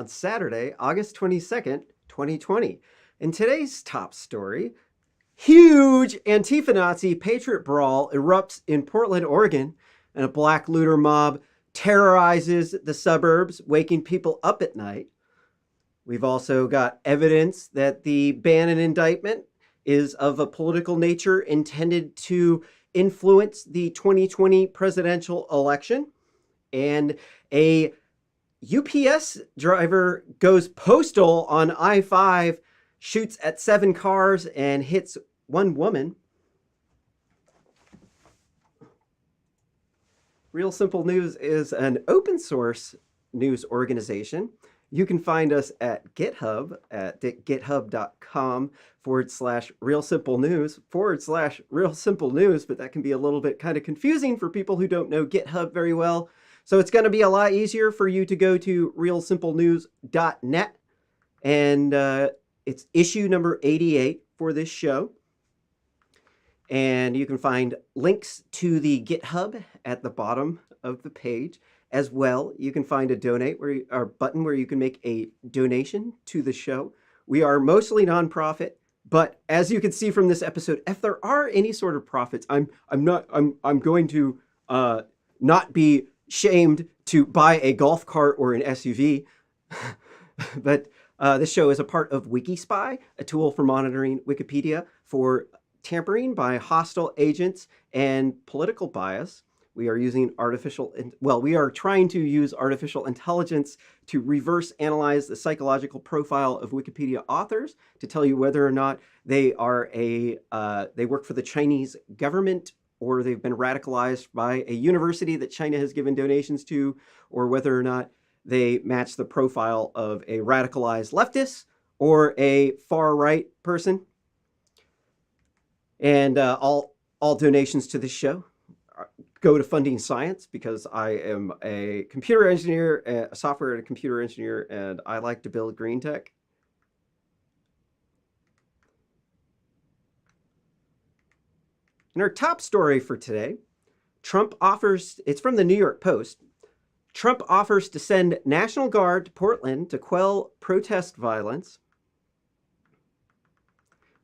on Saturday, August 22nd, 2020. In today's top story, huge Antifa-Nazi Patriot brawl erupts in Portland, Oregon, and a black looter mob terrorizes the suburbs, waking people up at night. We've also got evidence that the Bannon indictment is of a political nature intended to influence the 2020 presidential election. And a UPS driver goes postal on I-5, shoots at 7 cars, and hits 1 woman. Real Simple News is an open source news organization. You can find us at GitHub at github.com/realsimplenews/Real Simple News, but that can be a little bit kind of confusing for people who don't know GitHub very well. So it's going to be a lot easier for you to go to realsimplenews.net, and it's issue number 88 for this show. And you can find links to the GitHub at the bottom of the page. As well, you can find a button where you can make a donation to the show. We are mostly nonprofit, but as you can see from this episode, if there are any sort of profits, I'm going to not be shamed to buy a golf cart or an SUV. But this show is a part of WikiSpy, a tool for monitoring Wikipedia for tampering by hostile agents and political bias. We are trying to use artificial intelligence to reverse analyze the psychological profile of Wikipedia authors to tell you whether or not they are they work for the Chinese government, or they've been radicalized by a university that China has given donations to, or whether or not they match the profile of a radicalized leftist or a far-right person. And all donations to this show go to funding science, because I am a computer engineer, a software and a computer engineer, and I like to build green tech. And our top story for today, it's from the New York Post. Trump offers to send National Guard to Portland to quell protest violence.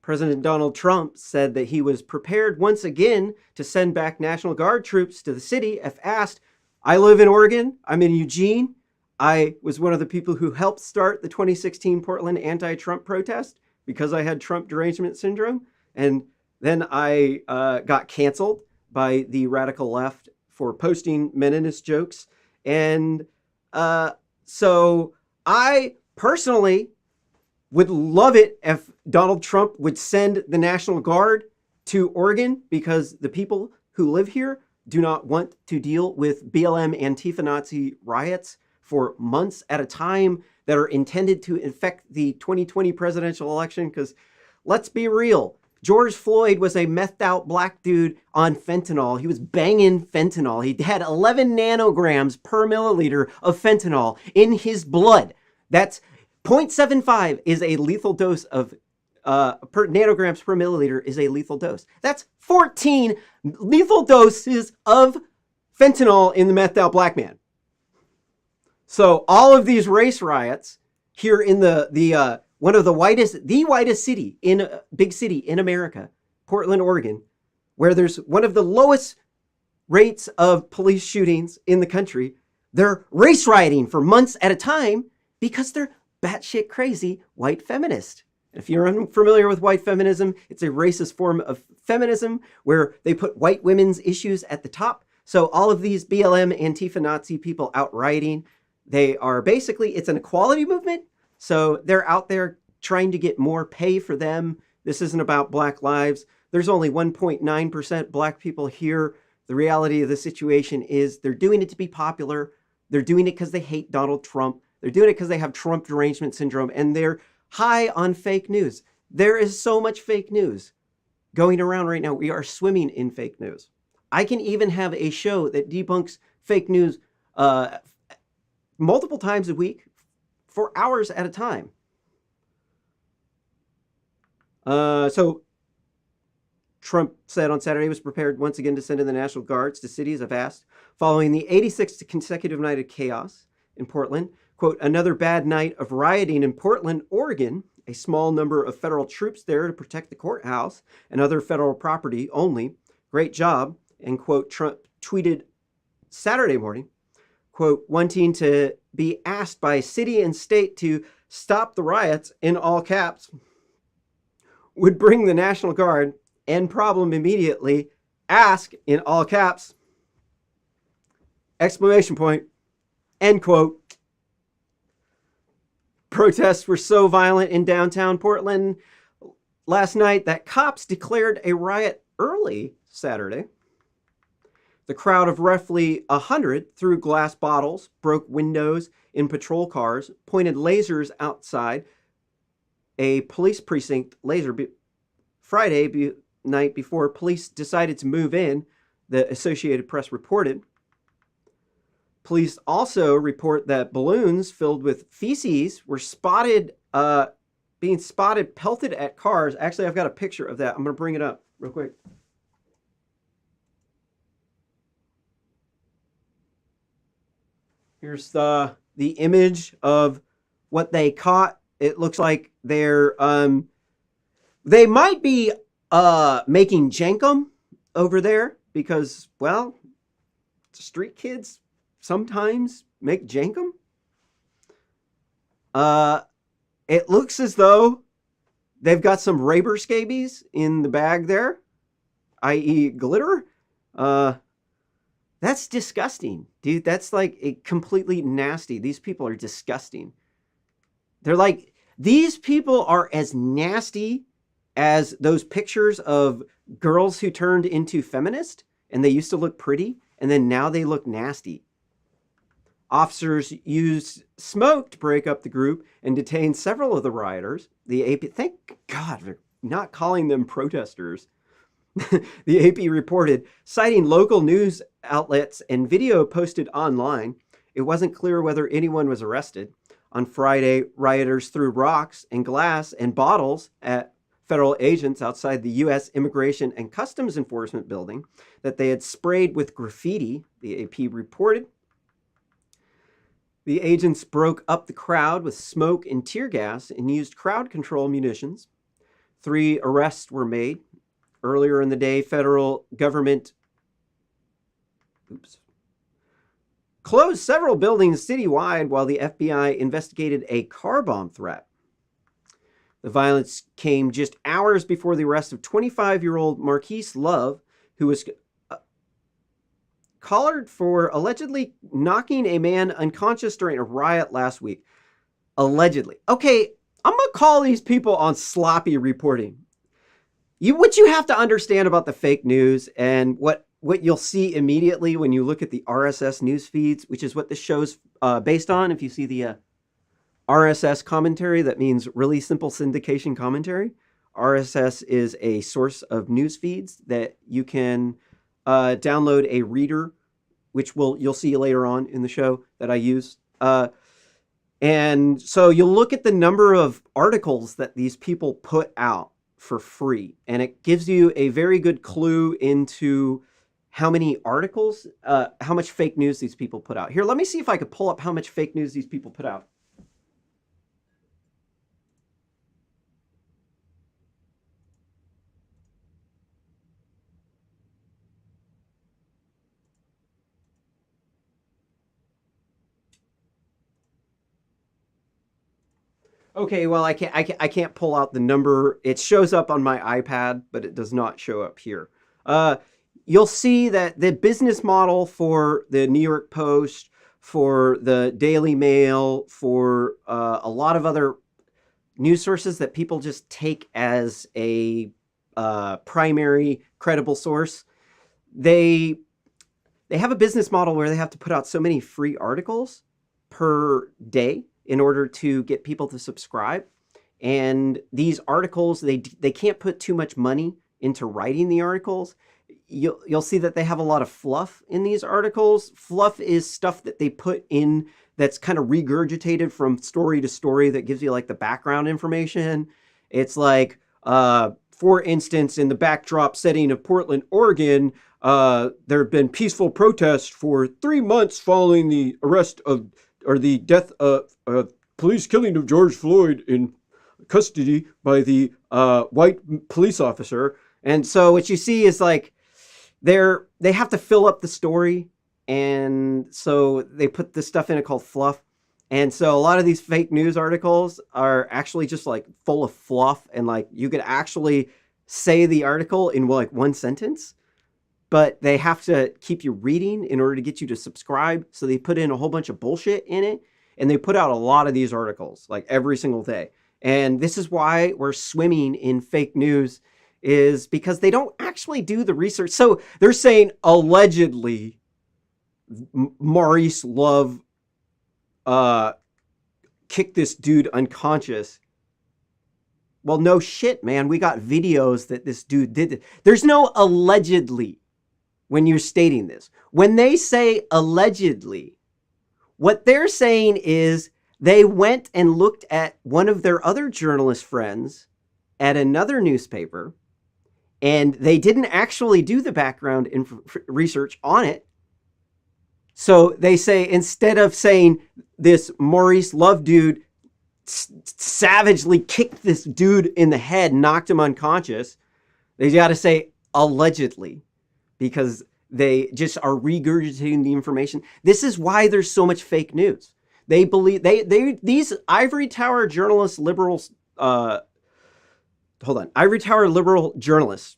President Donald Trump said that he was prepared once again to send back National Guard troops to the city if asked. I live in Oregon. I'm in Eugene. I was one of the people who helped start the 2016 Portland anti-Trump protest because I had Trump derangement syndrome. And then I got canceled by the radical left for posting meninist jokes. And so I personally would love it if Donald Trump would send the National Guard to Oregon, because the people who live here do not want to deal with BLM Antifa-Nazi riots for months at a time that are intended to infect the 2020 presidential election. Because let's be real, George Floyd was a methed out black dude on fentanyl. He was banging fentanyl. He had 11 nanograms per milliliter of fentanyl in his blood. That's 0.75 is a lethal dose of, nanograms per milliliter is a lethal dose. That's 14 lethal doses of fentanyl in the methed out black man. So all of these race riots here in the one of the whitest city in big city in America, Portland, Oregon, where there's one of the lowest rates of police shootings in the country, they're race rioting for months at a time because they're batshit crazy white feminist. If you're unfamiliar with white feminism, it's a racist form of feminism where they put white women's issues at the top. So all of these BLM Antifa-Nazi people out rioting, they are basically, it's an equality movement. So they're out there trying to get more pay for them. This isn't about black lives. There's only 1.9% black people here. The reality of the situation is they're doing it to be popular. They're doing it because they hate Donald Trump. They're doing it because they have Trump derangement syndrome, and they're high on fake news. There is so much fake news going around right now. We are swimming in fake news. I can even have a show that debunks fake news multiple times a week for hours at a time. So Trump said on Saturday he was prepared once again to send in the National Guards to cities of asked, following the 86th consecutive night of chaos in Portland. quote, another bad night of rioting in Portland, Oregon. A small number of federal troops there to protect the courthouse and other federal property only. Great job. And quote, Trump tweeted Saturday morning, quote, wanting to be asked by city and state to stop the riots, in all caps, would bring the National Guard, end problem immediately, ask, in all caps, exclamation point, end quote. Protests were so violent in downtown Portland last night that cops declared a riot early Saturday. The crowd of roughly 100 threw glass bottles, broke windows in patrol cars, pointed lasers outside a police precinct Friday night before police decided to move in, the Associated Press reported. Police also report that balloons filled with feces were being spotted pelted at cars. Actually, I've got a picture of that. I'm going to bring it up real quick. Here's the image of what they caught. It looks like they might be making jankum over there because, well, street kids sometimes make jankum. It looks as though they've got some Raber scabies in the bag there, i.e. glitter. That's disgusting, dude. That's like completely nasty. These people are disgusting. These people are as nasty as those pictures of girls who turned into feminist and they used to look pretty and then now they look nasty. Officers used smoke to break up the group and detain several of the rioters. The AP, thank God, they're not calling them protesters. The AP reported, citing local news outlets and video posted online. It wasn't clear whether anyone was arrested. On Friday, rioters threw rocks and glass and bottles at federal agents outside the U.S. Immigration and Customs Enforcement building that they had sprayed with graffiti, the AP reported. The agents broke up the crowd with smoke and tear gas and used crowd control munitions. 3 arrests were made. Earlier in the day, federal government closed several buildings citywide while the FBI investigated a car bomb threat. The violence came just hours before the arrest of 25-year-old Marquise Love, who was collared for allegedly knocking a man unconscious during a riot last week. Allegedly. Okay, I'm going to call these people on sloppy reporting. What you have to understand about the fake news and what you'll see immediately when you look at the RSS news feeds, which is what this show's based on. If you see the RSS commentary, that means Really Simple Syndication commentary. RSS is a source of news feeds that you can download a reader, which you'll see later on in the show that I use. And so you'll look at the number of articles that these people put out for free, and it gives you a very good clue into how many articles, how much fake news these people put out. Here, let me see if I could pull up how much fake news these people put out. Okay, well, I can't pull out the number. It shows up on my iPad, but it does not show up here. You'll see that the business model for the New York Post, for the Daily Mail, for a lot of other news sources that people just take as a primary credible source, they have a business model where they have to put out so many free articles per day in order to get people to subscribe. And these articles, they can't put too much money into writing the articles. You'll see that they have a lot of fluff in these articles. Fluff is stuff that they put in that's kind of regurgitated from story to story that gives you like the background information. It's like, for instance, in the backdrop setting of Portland, Oregon, there have been peaceful protests for 3 months following the arrest of the death of police killing of George Floyd in custody by the white police officer. And so what you see is like they have to fill up the story, and so they put this stuff in it called fluff. And so a lot of these fake news articles are actually just like full of fluff, and like you could actually say the article in like one sentence, but they have to keep you reading in order to get you to subscribe. So they put in a whole bunch of bullshit in it, and they put out a lot of these articles like every single day. And this is why we're swimming in fake news, is because they don't actually do the research. So they're saying allegedly Maurice Love kicked this dude unconscious. Well, no shit, man. We got videos that this dude did it. There's no allegedly when you're stating this. When they say allegedly, what they're saying is they went and looked at one of their other journalist friends at another newspaper, and they didn't actually do the background research on it. So they say, instead of saying this Maurice Love dude savagely kicked this dude in the head, knocked him unconscious, they got to say allegedly, because they just are regurgitating the information. This is why there's so much fake news. They believe these ivory tower journalists, liberals, ivory tower liberal journalists.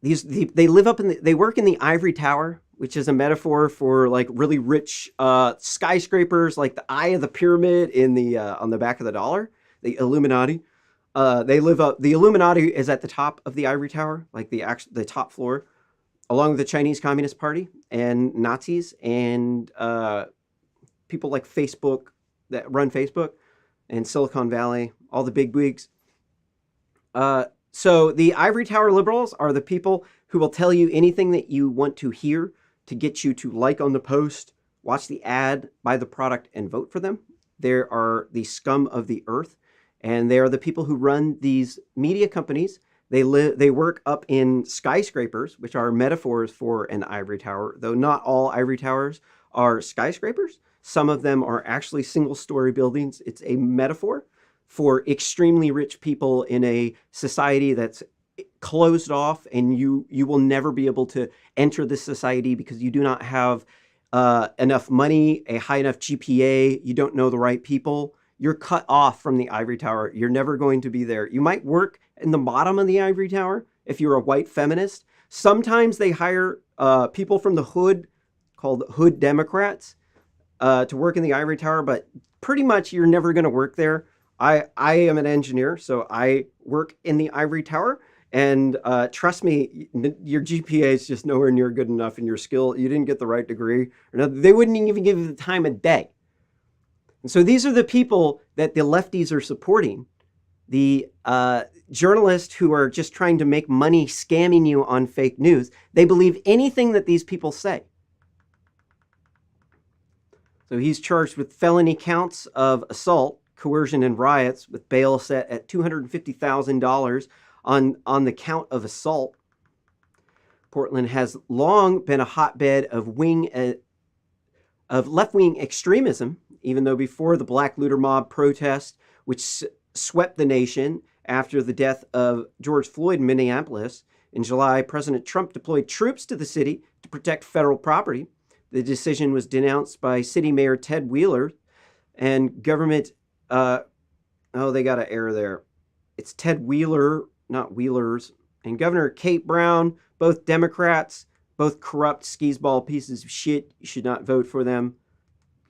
They live up in they work in the ivory tower, which is a metaphor for like really rich skyscrapers, like the eye of the pyramid in the on the back of the dollar, the Illuminati. They live up. The Illuminati is at the top of the ivory tower, like the top floor, along with the Chinese Communist Party and Nazis and people like Facebook that run Facebook and Silicon Valley, all the big wigs. So the ivory tower liberals are the people who will tell you anything that you want to hear to get you to like on the post, watch the ad, buy the product, and vote for them. They are the scum of the earth, and they are the people who run these media companies. They work up in skyscrapers, which are metaphors for an ivory tower, though not all ivory towers are skyscrapers. Some of them are actually single-story buildings. It's a metaphor for extremely rich people in a society that's closed off, and you will never be able to enter this society because you do not have enough money, a high enough GPA, you don't know the right people. You're cut off from the ivory tower. You're never going to be there. You might work in the bottom of the ivory tower if you're a white feminist. Sometimes they hire people from the hood, called hood Democrats, to work in the ivory tower, but pretty much you're never going to work there. I am an engineer, so I work in the ivory tower. And trust me, your GPA is just nowhere near good enough, and your skill, you didn't get the right degree. They wouldn't even give you the time of day. And so these are the people that the lefties are supporting. The journalists who are just trying to make money scamming you on fake news. They believe anything that these people say. So he's charged with felony counts of assault, coercion, and riots, with bail set at $250,000 on the count of assault. Portland has long been a hotbed of left-wing extremism, even though before the Black Looter Mob protest, which swept the nation after the death of George Floyd in Minneapolis, in July, President Trump deployed troops to the city to protect federal property. The decision was denounced by City Mayor Ted Wheeler and government. They got an error there. It's Ted Wheeler, not Wheelers, and Governor Kate Brown, both Democrats, both corrupt skis-ball pieces of shit. You should not vote for them.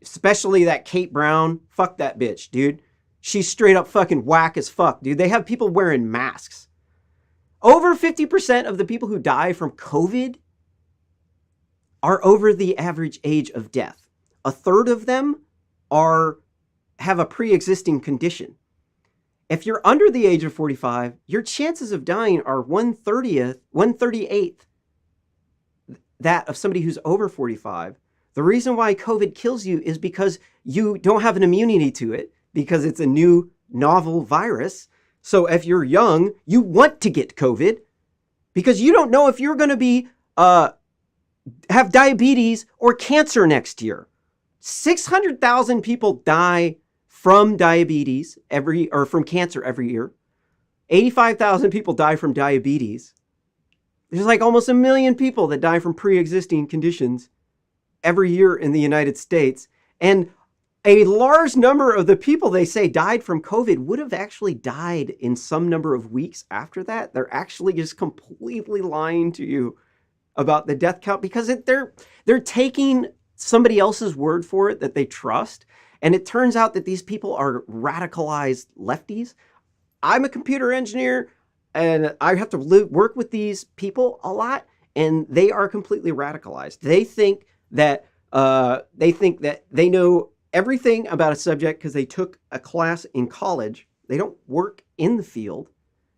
Especially that Kate Brown. Fuck that bitch, dude. She's straight up fucking whack as fuck, dude. They have people wearing masks. Over 50% of the people who die from COVID are over the average age of death. A third of them have a pre-existing condition. If you're under the age of 45, your chances of dying are 1/38th that of somebody who's over 45. The reason why COVID kills you is because you don't have an immunity to it, because it's a new novel virus. So if you're young, you want to get COVID because you don't know if you're going to be have diabetes or cancer next year. 600,000 people die from diabetes from cancer every year. 85,000 people die from diabetes. There's like almost 1 million people that die from pre-existing conditions every year in the United States. And a large number of the people they say died from COVID would have actually died in some number of weeks after that. They're actually just completely lying to you about the death count because they're taking somebody else's word for it that they trust. And it turns out that these people are radicalized lefties. I'm a computer engineer and I have to work with these people a lot, and they are completely radicalized. They think that they know everything about a subject because they took a class in college. They don't work in the field.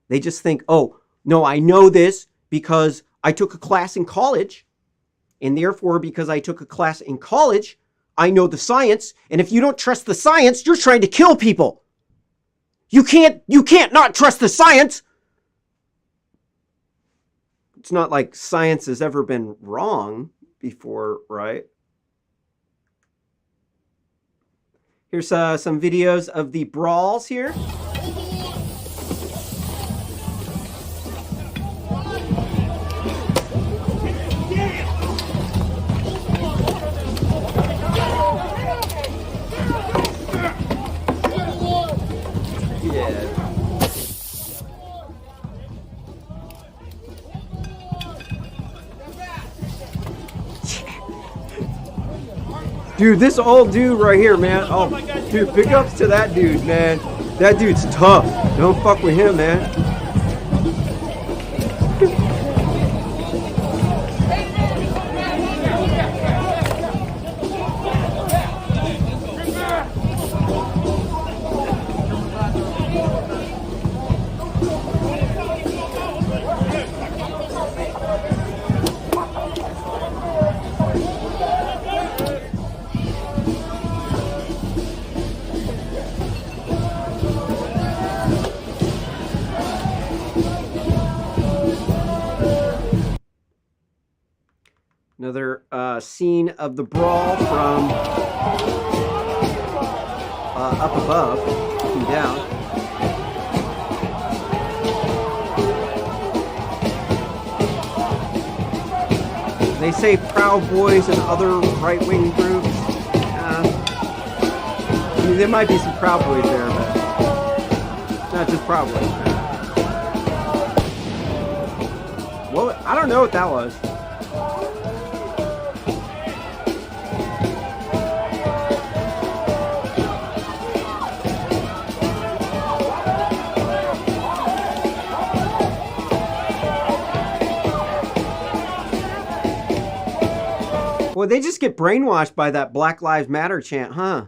They just think, oh, no, I know this because I took a class in college, and therefore, because I took a class in college, I know the science, and if you don't trust the science, you're trying to kill people. You can't not trust the science. It's not like science has ever been wrong before, right? Here's some videos of the brawls here. Dude, this old dude right here, man. Oh, dude, big ups to that dude, man. That dude's tough. Don't fuck with him, man. Another scene of the brawl from up above, looking down. They say Proud Boys and other right-wing groups. I mean, there might be some Proud Boys there, but not just Proud Boys. Well, I don't know what that was. Well, they just get brainwashed by that Black Lives Matter chant, huh?